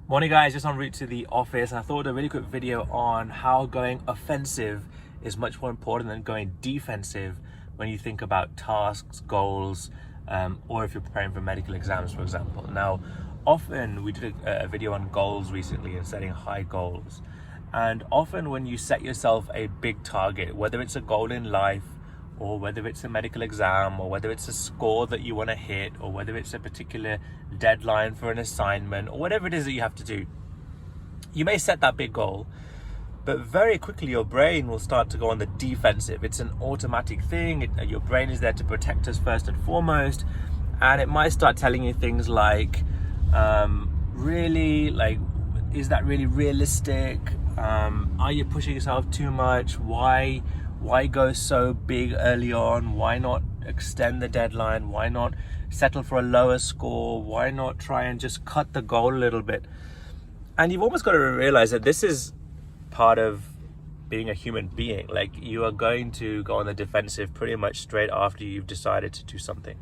Morning guys, just en route to the office, and I thought a really quick video on how going offensive is much more important than going defensive when you think about tasks, goals, or if you're preparing for medical exams, for example. Now, often we did a video on goals recently and setting high goals. And often when you set yourself a big target, whether it's a goal in life, or whether it's a medical exam, or whether it's a score that you want to hit, or whether it's a particular deadline for an assignment, or whatever it is that you have to do, you may set that big goal, but very quickly your brain will start to go on the defensive. It's an automatic thing. Your brain is there to protect us first and foremost, and it might start telling you things like, really, like, is that really realistic? Are you pushing yourself too much? Why go so big early on? Why not extend the deadline? Why not settle for a lower score? Why not try and just cut the goal a little bit? And you've almost got to realize that this is part of being a human being. Like, you are going to go on the defensive pretty much straight after you've decided to do something.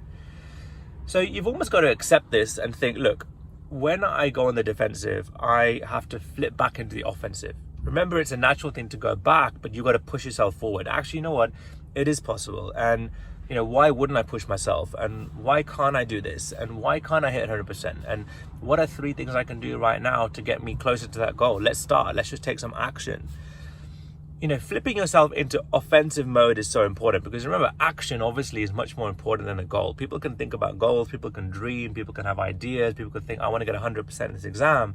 So you've almost got to accept this and think, look, when I go on the defensive, I have to flip back into the offensive. Remember, it's a natural thing to go back, but you've got to push yourself forward. Actually, you know what? It is possible. And, why wouldn't I push myself? And why can't I do this? And why can't I hit 100%? And what are 3 things I can do right now to get me closer to that goal? Let's start. Let's just take some action. Flipping yourself into offensive mode is so important, because remember, action obviously is much more important than a goal. People can think about goals, people can dream, people can have ideas, people can think, I want to get 100% in this exam.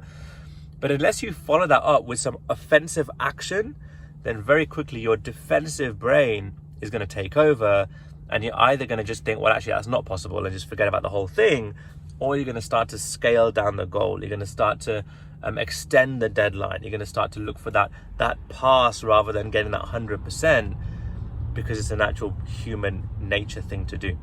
But unless you follow that up with some offensive action, then very quickly your defensive brain is going to take over, and you're either going to just think, well, actually, that's not possible, and just forget about the whole thing, or you're going to start to scale down the goal. You're going to start to extend the deadline. You're going to start to look for that pass rather than getting that 100%, because it's a natural human nature thing to do.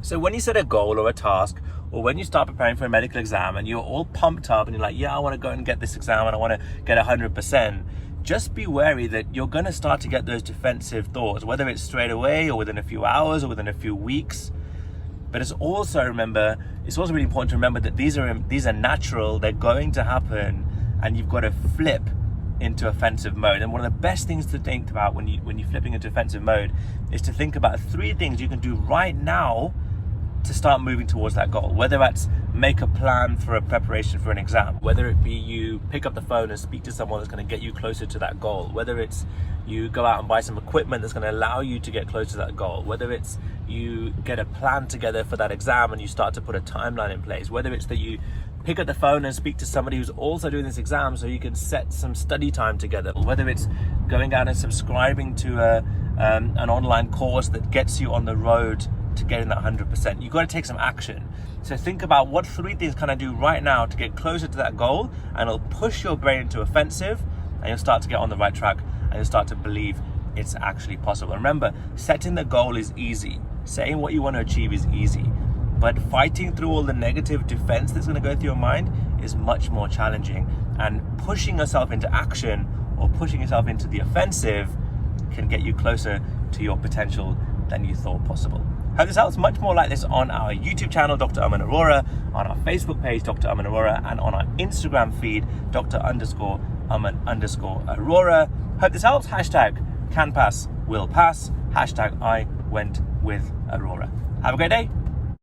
So when you set a goal or a task, or when you start preparing for a medical exam and you're all pumped up and you're like, yeah, I want to go and get this exam and I want to get 100%, just be wary that you're going to start to get those defensive thoughts, whether it's straight away or within a few hours or within a few weeks. But it's also really important to remember that these are natural, they're going to happen, and you've got to flip into offensive mode. And one of the best things to think about when you're flipping into offensive mode is to think about 3 things you can do right now to start moving towards that goal. Whether that's make a plan for a preparation for an exam, whether it be you pick up the phone and speak to someone that's going to get you closer to that goal, whether it's you go out and buy some equipment that's going to allow you to get closer to that goal, whether it's you get a plan together for that exam and you start to put a timeline in place, whether it's that you pick up the phone and speak to somebody who's also doing this exam so you can set some study time together, whether it's going out and subscribing to an online course that gets you on the road to getting that 100%. You've got to take some action. So think about what 3 things can I do right now to get closer to that goal, and it'll push your brain into offensive, and you'll start to get on the right track, and you'll start to believe it's actually possible. Remember, setting the goal is easy. Saying what you want to achieve is easy. But fighting through all the negative defense that's going to go through your mind is much more challenging. And pushing yourself into action or pushing yourself into the offensive can get you closer to your potential than you thought possible. Hope this helps. Much more like this on our YouTube channel, Dr. Aman Arora, on our Facebook page, Dr. Aman Arora, and on our Instagram feed, Dr._Aman_Arora. Hope this helps. #CanPass will pass. #I went with Aurora. Have a great day.